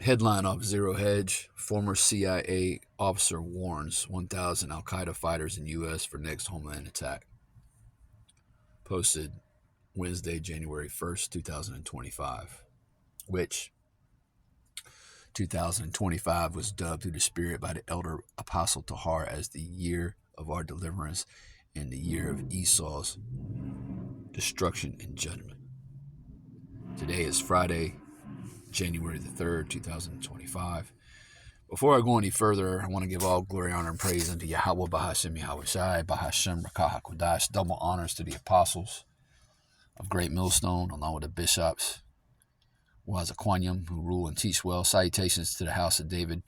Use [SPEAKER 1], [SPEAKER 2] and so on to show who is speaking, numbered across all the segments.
[SPEAKER 1] Headline off Zero Hedge. Former CIA officer warns 1,000 Al-Qaeda fighters in U.S. for next Homeland attack. Posted Wednesday, January 1st, 2025. Which 2025 was dubbed through the Spirit by the elder Apostle Tahar as the year of our deliverance and the year of Esau's destruction and judgment. Today is Friday, January the 3rd, 2025. Before I go any further, I want to give all glory, honor, and praise unto Yahweh, Bahashem, Yahweh Shai, Bahashem, Rakah HaKodash. Double honors to the apostles of Great Millstone, along with the bishops, Wazaquanium, who rule and teach well. Salutations to the house of David,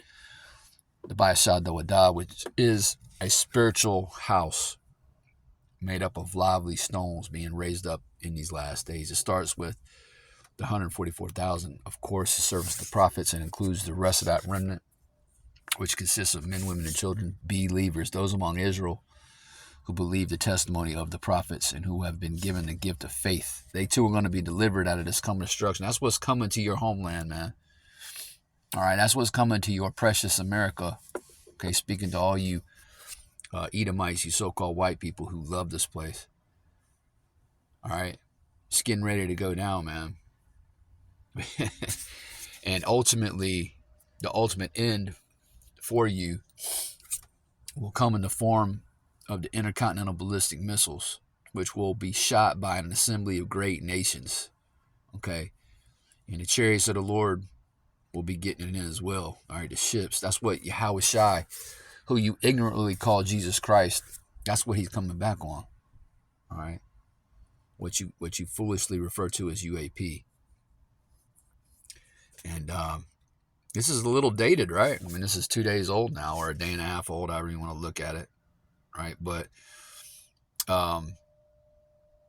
[SPEAKER 1] the Bayashad Dawadah, which is a spiritual house made up of lively stones being raised up in these last days. It starts with the 144,000, of course, it serves the prophets and includes the rest of that remnant, which consists of men, women, and children, believers, those among Israel who believe the testimony of the prophets and who have been given the gift of faith. They too are going to be delivered out of this coming destruction. That's what's coming to your homeland, man. All right, that's what's coming to your precious America. Okay, speaking to all you Edomites, you so-called white people who love this place. All right, it's getting ready to go down, man. And ultimately, the ultimate end for you will come in the form of the intercontinental ballistic missiles, which will be shot by an assembly of great nations. Okay, and the chariots of the Lord will be getting it in as well. All right, the ships. That's what Yahweh Shai, who you ignorantly call Jesus Christ, that's what he's coming back on. All right, what you foolishly refer to as UAP. And this is a little dated, right? I mean, this is 2 days old now, or a day and a half old, however you want to look at it, right? But,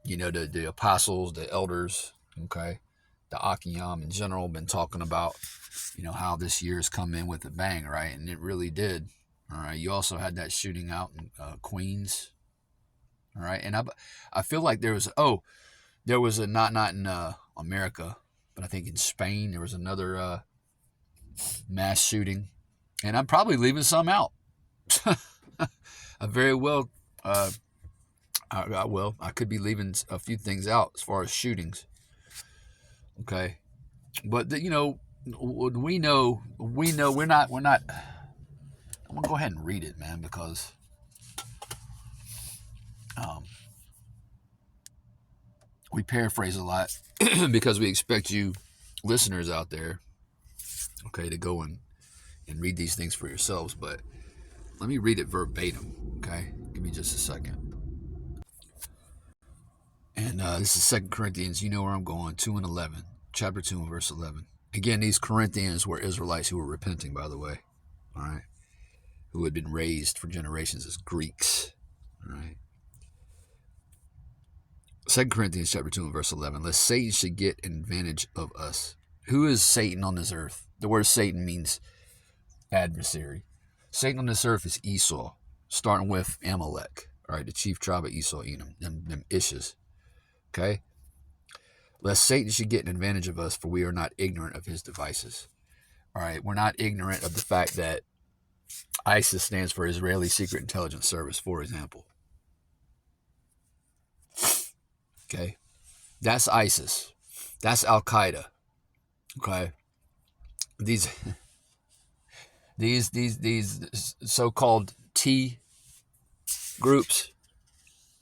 [SPEAKER 1] you know, the apostles, the elders, okay, the Akiyam in general, been talking about, you know, how this year's come in with a bang, right? And it really did. All right. You also had that shooting out in Queens. All right. And I feel like there was a not in America, but I think in Spain there was another mass shooting, and I'm probably leaving some out. I very well, I could be leaving a few things out as far as shootings. Okay, but you know, we know we're not. I'm gonna go ahead and read it, man, because we paraphrase a lot because we expect you listeners out there, okay, to go and read these things for yourselves. But let me read it verbatim, okay? Give me just a second. And this is 2 Corinthians, you know where I'm going, 2:11, chapter 2 and verse 11. Again, these Corinthians were Israelites who were repenting, by the way, all right, who had been raised for generations as Greeks, all right. 2 Corinthians chapter 2 and verse 11. Lest Satan should get an advantage of us. Who is Satan on this earth? The word Satan means adversary. Satan on this earth is Esau, starting with Amalek, all right, the chief tribe of Esau, Edom, them Ishas. Okay? Lest Satan should get an advantage of us, for we are not ignorant of his devices. All right, we're not ignorant of the fact that ISIS stands for Israeli Secret Intelligence Service, for example. Okay, that's ISIS. That's Al-Qaeda. Okay, these so-called T groups.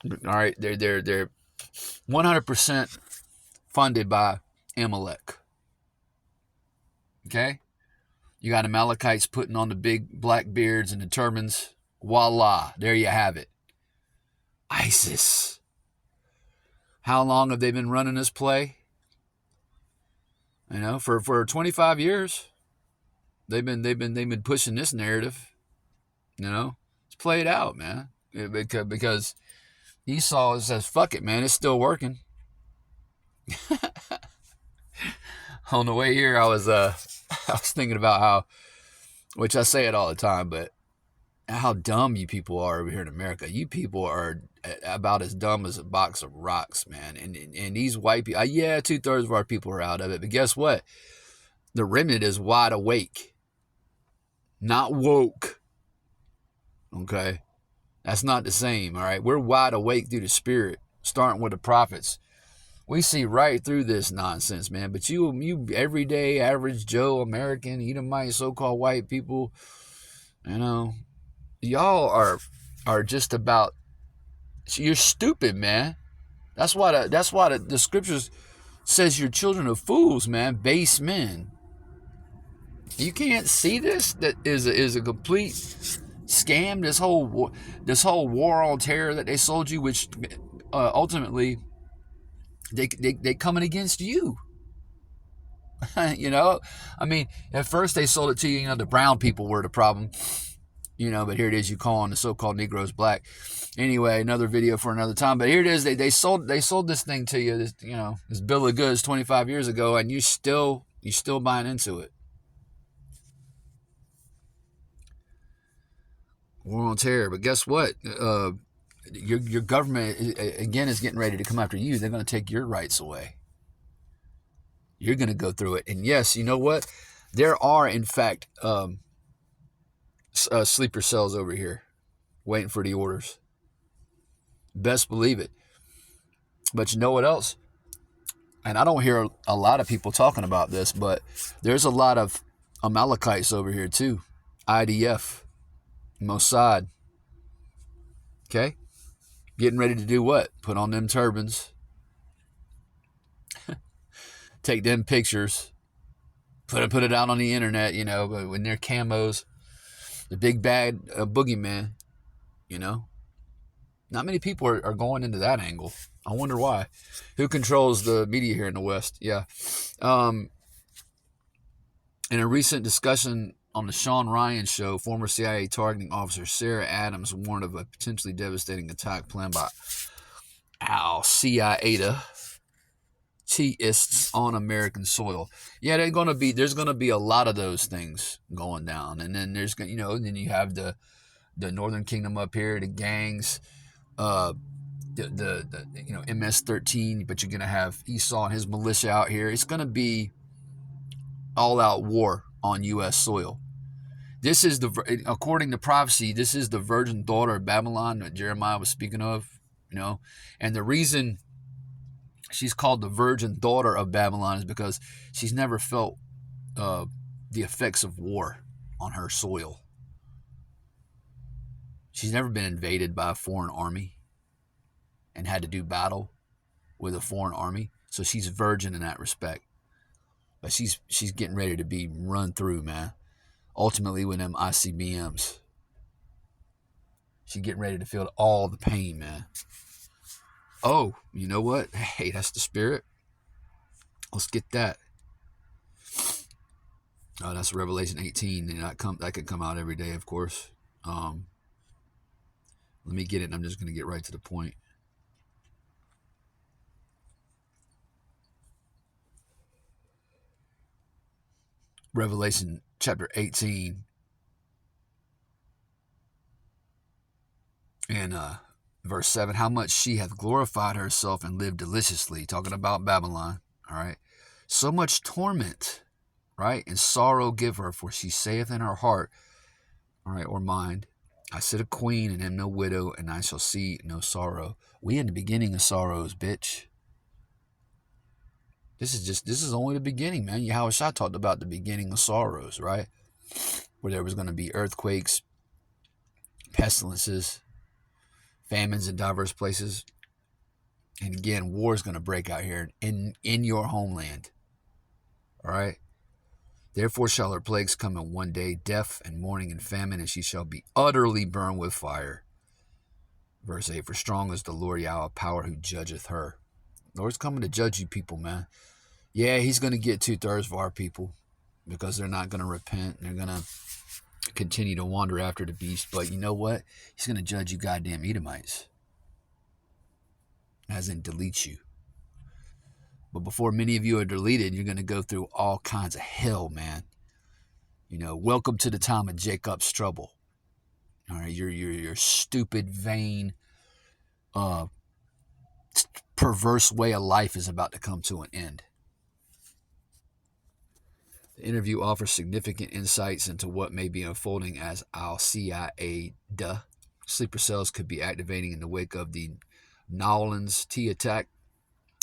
[SPEAKER 1] All right, they're 100% funded by Amalek. Okay, you got Amalekites putting on the big black beards and the turbans. Voila, there you have it. ISIS. How long have they been running this play? You know, for 25 years, they've been pushing this narrative. You know, let's play it out, man. Because Esau says, "Fuck it, man, it's still working." On the way here, I was thinking about how, which I say it all the time, but how dumb you people are over here in America. You people are about as dumb as a box of rocks, man. And these white people, yeah, 2/3 of our people are out of it. But guess what? The remnant is wide awake, not woke. Okay? That's not the same, all right? We're wide awake through the Spirit, starting with the prophets. We see right through this nonsense, man. But you everyday, average Joe, American, Edomite, so-called white people, y'all are just about, you're stupid, man. That's why the scriptures says you're children of fools, man, base men. You can't see this? That is a complete scam. This whole war on terror that they sold you, which ultimately they coming against you. I mean, at first they sold it to you. The brown people were the problem. But here it is, you calling the so-called Negroes black. Anyway, another video for another time. But here it is, they sold this thing to you, this bill of goods 25 years ago, and you still buying into it. War on terror. But guess what? Your government again is getting ready to come after you. They're going to take your rights away. You're going to go through it. And yes, you know what? There are in fact sleeper cells over here waiting for the orders. Best believe it. But you know what else? And I don't hear a lot of people talking about this, but there's a lot of Amalekites over here too. IDF, Mossad. Okay? Getting ready to do what? Put on them turbans. Take them pictures. Put it out on the internet, but when they're camos. The big bad boogeyman, Not many people are going into that angle. I wonder why. Who controls the media here in the West? Yeah. In a recent discussion on the Sean Ryan show, former CIA targeting officer Sarah Adams warned of a potentially devastating attack planned by Al-Qaeda-ists on American soil. Yeah, there's gonna be a lot of those things going down, and then there's then you have the Northern Kingdom up here, the gangs, the MS-13, but you're gonna have Esau and his militia out here. It's gonna be all-out war on U.S. soil. This is according to prophecy, this is the virgin daughter of Babylon that Jeremiah was speaking of, and the reason she's called the virgin daughter of Babylon is because she's never felt the effects of war on her soil. She's never been invaded by a foreign army and had to do battle with a foreign army. So she's virgin in that respect. But she's getting ready to be run through, man. Ultimately with them ICBMs. She's getting ready to feel all the pain, man. Oh, you know what? Hey, that's the Spirit. Let's get that. Oh, that's Revelation 18. And that could come out every day, of course. Let me get it, and I'm just going to get right to the point. Revelation chapter 18 and verse 7, how much she hath glorified herself and lived deliciously, talking about Babylon, all right? So much torment, right? And sorrow give her, for she saith in her heart, all right, or mind, I sit a queen and am no widow, and I shall see no sorrow. We in the beginning of sorrows, bitch. This is only the beginning, man. Yahushua talked about the beginning of sorrows, right? Where there was going to be earthquakes, pestilences, famines in diverse places. And again, war is going to break out here in your homeland. All right? Therefore shall her plagues come in one day, death and mourning and famine, and she shall be utterly burned with fire. Verse 8, for strong is the Lord Yahweh power who judgeth her. The Lord's coming to judge you people, man. Yeah, he's going to get 2/3 of our people because they're not going to repent. They're going to continue to wander after the beast. But you know what? He's going to judge you goddamn Edomites. As in delete you. But before many of you are deleted, you're going to go through all kinds of hell, man. Welcome to the time of Jacob's trouble. All right, your stupid, vain, perverse way of life is about to come to an end. The interview offers significant insights into what may be unfolding as Al-Qaeda sleeper cells could be activating in the wake of the Nowlands T attack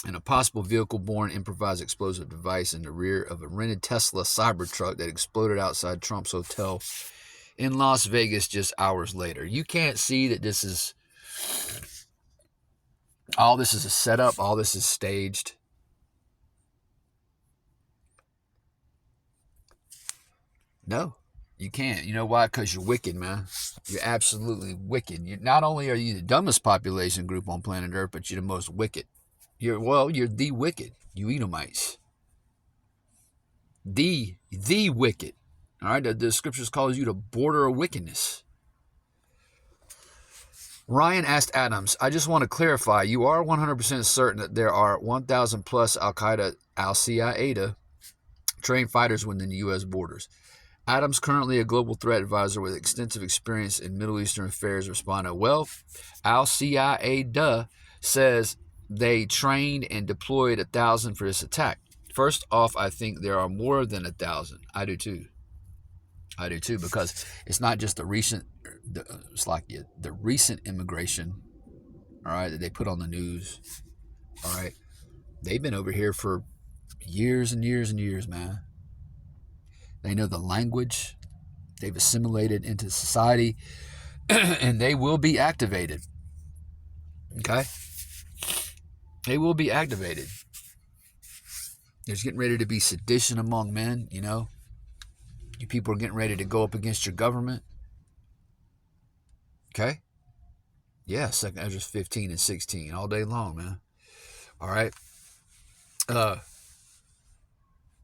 [SPEAKER 1] and a possible vehicle-borne improvised explosive device in the rear of a rented Tesla Cybertruck that exploded outside Trump's hotel in Las Vegas just hours later. You can't see that this is a setup, all this is staged. No, you can't. You know why? Because you're wicked, man. You're absolutely wicked. Not only are you the dumbest population group on planet Earth, but you're the most wicked. You're the wicked. You Edomites. The wicked. All right, the scriptures calls you the border of wickedness. Ryan asked Adams, I just want to clarify, you are 100% certain that there are 1,000 plus Al-Qaeda trained fighters within the U.S. borders. Adams, currently a global threat advisor with extensive experience in Middle Eastern affairs, responded, well, Al-Qaeda says they trained and deployed 1,000 for this attack. First off, I think there are more than 1,000. I do too, because it's not just the recent immigration, all right, that they put on the news, all right. They've been over here for years and years and years, man. They know the language. They've assimilated into society, and they will be activated, okay? They will be activated. There's getting ready to be sedition among men, you know. You people are getting ready to go up against your government. Okay? Yeah, 2 Ezra 15 and 16 all day long, man. All right?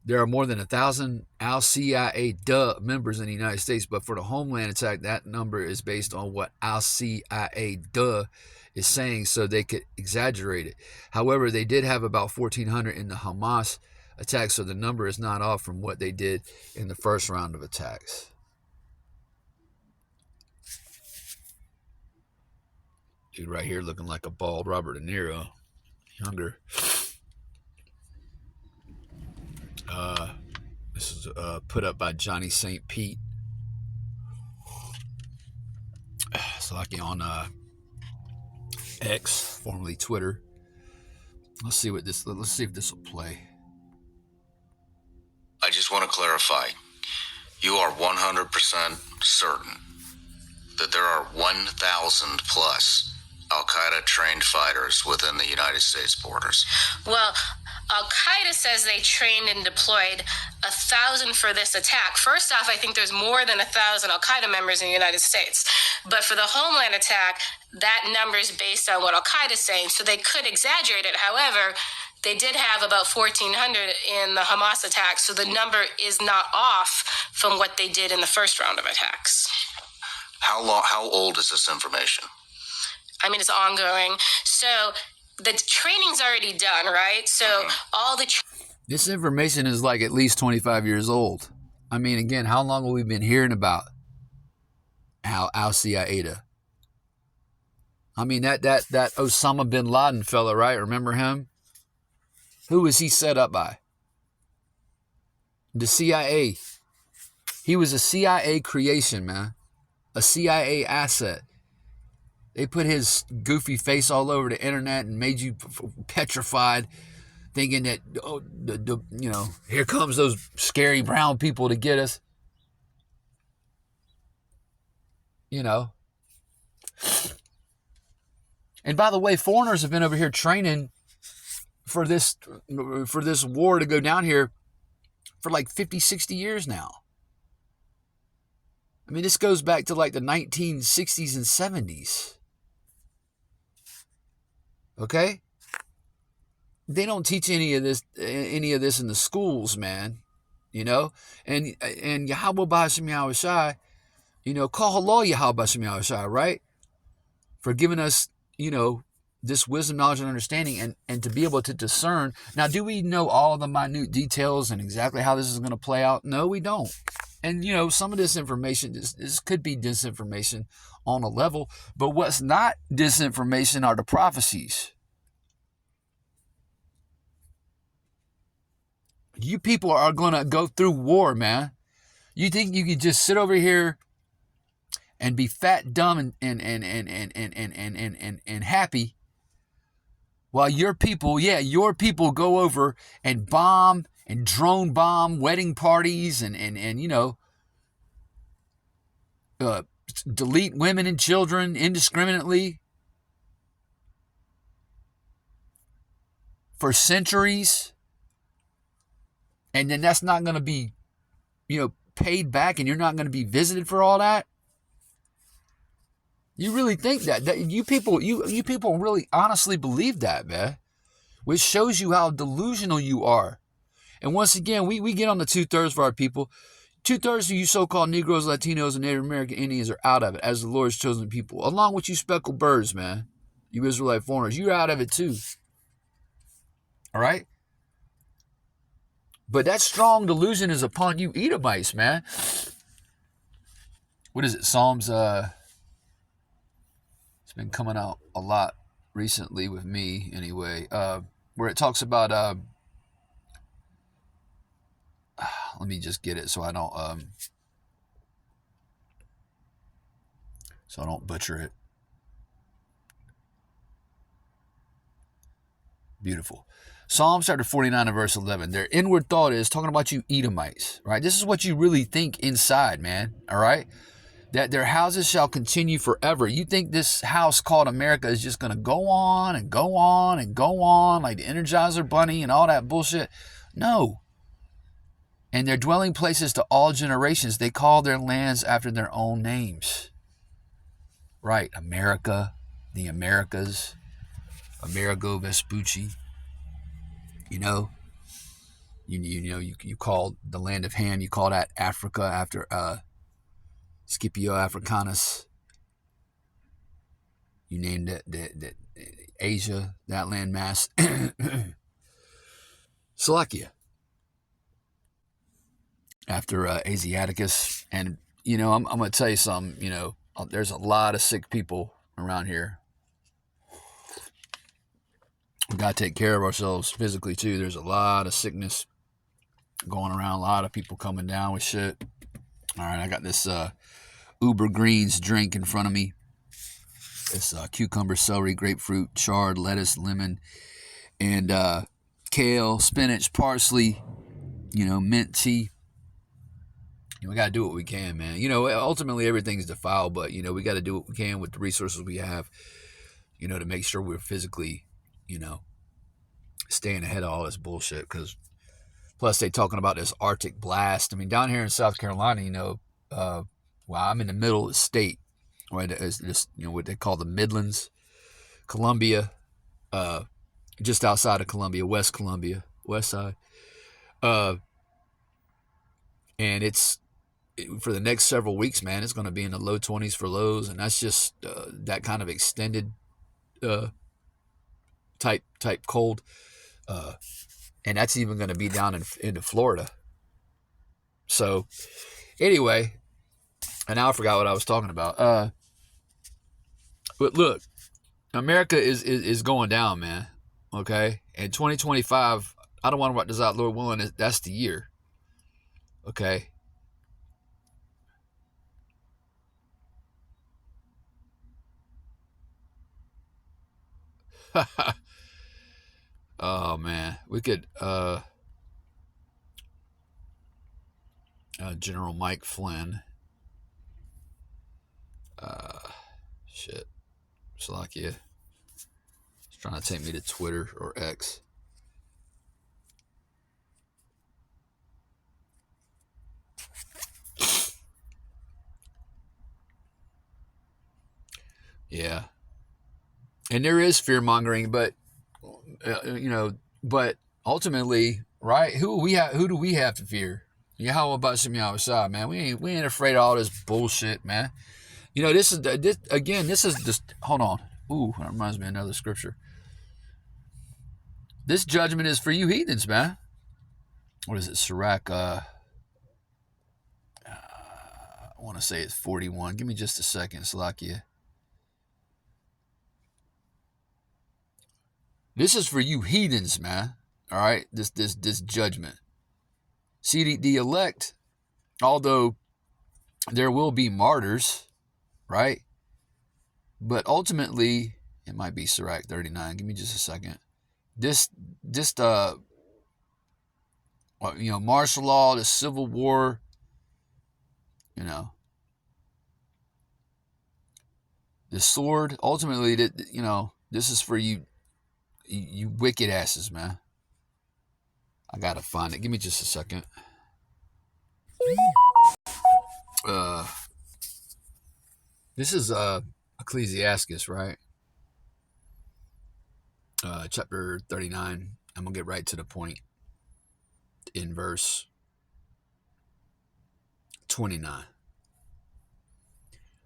[SPEAKER 1] There are more than 1,000 Al-Qaeda members in the United States, but for the Homeland attack, that number is based on what Al-Qaeda is saying, so they could exaggerate it. However, they did have about 1,400 in the Hamas attack, so the number is not off from what they did in the first round of attacks. Dude right here looking like a bald Robert De Niro, younger. This is put up by Johnny St. Pete. It's like on X, formerly Twitter. Let's see if this will play.
[SPEAKER 2] I just want to clarify. You are 100% certain that there are 1,000 plus Al-Qaeda trained fighters within the United States borders.
[SPEAKER 3] Well, Al-Qaeda says they trained and deployed 1,000 for this attack. First off, I think there's more than 1,000 Al-Qaeda members in the United States. But for the Homeland attack, that number is based on what Al-Qaeda is saying, so they could exaggerate it. However, they did have about 1,400 in the Hamas attack, so the number is not off from what they did in the first round of attacks.
[SPEAKER 2] How old is this information?
[SPEAKER 3] I mean, it's ongoing. So the training's already done, right? So all the...
[SPEAKER 1] This information is like at least 25 years old. I mean, again, how long have we been hearing about Al-Qaeda? I mean, that Osama bin Laden fella, right? Remember him? Who was he set up by? The CIA. He was a CIA creation, man. A CIA asset. They put his goofy face all over the internet and made you petrified, thinking that, here comes those scary brown people to get us. You know. And by the way, foreigners have been over here training for this war to go down here for like 50, 60 years now. I mean, this goes back to like the 1960s and 70s. Okay? They don't teach any of this in the schools, man. You know? And Yahweh B'Hashem Yahushai, call Allah Yahweh B'Hashem Yahushai, right? For giving us, this wisdom, knowledge, and understanding, and to be able to discern. Now, do we know all the minute details and exactly how this is going to play out? No, we don't. And, some of this information, this could be disinformation on a level, but what's not disinformation are the prophecies. You people are going to go through war, man. You think you can just sit over here and be fat, dumb, and happy while your people go over and bomb and drone bomb wedding parties and you know, delete women and children indiscriminately for centuries, and then that's not going to be, you know, paid back, and you're not going to be visited for all that? You really think that you people really honestly believe that, man? Which shows you how delusional you are. And once again, we get on the 2/3 for our people. 2/3 of you so-called Negroes, Latinos, and Native American Indians are out of it as the Lord's chosen people, along with you speckled birds, man. You Israelite foreigners, you're out of it too. All right? But that strong delusion is upon you Edomites, man. What is it? Psalms, it's been coming out a lot recently with me anyway, where it talks about, let me just get it so I don't butcher it. Beautiful. Psalms chapter 49 and verse 11. Their inward thought is talking about you Edomites, right? This is what you really think inside, man, all right? That their houses shall continue forever. You think this house called America is just going to go on and go on and go on like the Energizer Bunny and all that bullshit? No. And their dwelling places to all generations. They call their lands after their own names. Right, America, the Americas, Amerigo Vespucci. You know, you call the land of Ham, you call that Africa after Scipio Africanus. You named it the Asia, that landmass. Slovakia after Asiaticus. And, you know, I'm going to tell you something, you know, there's a lot of sick people around here. We got to take care of ourselves physically, too. There's a lot of sickness going around, a lot of people coming down with shit. All right, I got this Uber Greens drink in front of me. It's cucumber, celery, grapefruit, chard, lettuce, lemon, and kale, spinach, parsley, you know, mint tea. You know, we got to do what we can, man. You know, ultimately everything's defiled, but, you know, we got to do what we can with the resources we have, you know, to make sure we're physically, you know, staying ahead of all this bullshit. Because plus they talking about this Arctic blast. I mean, down here in South Carolina, you know, well, I'm in the middle of the state, right? It's just, you know, what they call the Midlands, Columbia, just outside of Columbia, West side. And it's, for the next several weeks, man, it's going to be in the low 20s for lows, and that's just that kind of extended type cold, and that's even going to be down into Florida. So, anyway, and now I forgot what I was talking about. But look, America is going down, man. Okay, and 2025, I don't want to write this out, Lord willing, that's the year. Okay. Oh man, we could General Mike Flynn, shit, Slovakia. He's trying to take me to Twitter or X. Yeah, and there is fear mongering, but you know, but ultimately, right? Who do we have to fear? Yahweh Bashim Yahushua, man. We ain't afraid of all this bullshit, man. You know, this is just, hold on. Ooh, that reminds me of another scripture. This judgment is for you heathens, man. What is it? Sirach, I want to say it's 41. Give me just a second, Salakia. This is for you heathens, man. All right, this judgment. See, the elect, although there will be martyrs, right? But ultimately, it might be Sirach 39. Give me just a second. This martial law, the Civil War, the sword. Ultimately, this is for you wicked asses, man. I gotta find it. Give me just a second. This is Ecclesiastes, right? Chapter 39. I'm gonna get right to the point in verse 29.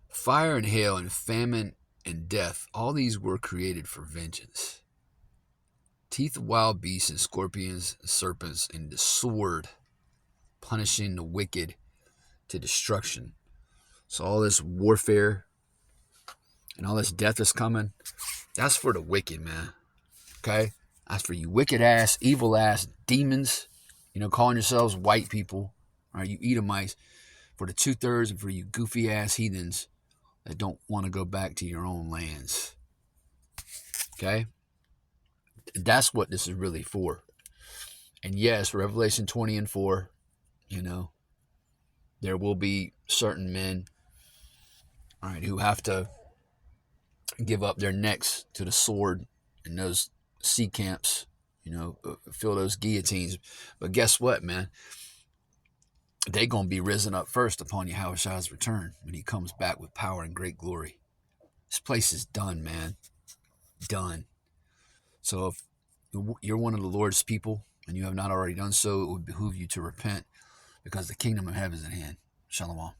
[SPEAKER 1] Fire and hail and famine and death, all these were created for vengeance. Teeth of wild beasts and scorpions and serpents and the sword, punishing the wicked to destruction. So all this warfare and all this death is coming, that's for the wicked, man. Okay? That's for you wicked ass, evil ass demons, calling yourselves white people, all right, you Edomites, for the 2/3, and for you goofy ass heathens that don't want to go back to your own lands. Okay? That's what this is really for. And yes, Revelation 20:4, there will be certain men, all right, who have to give up their necks to the sword in those sea camps, fill those guillotines. But guess what, man? They're going to be risen up first upon Yahushua's return when he comes back with power and great glory. This place is done, man. Done. So if you're one of the Lord's people and you have not already done so, it would behoove you to repent because the kingdom of heaven is at hand. Shalom.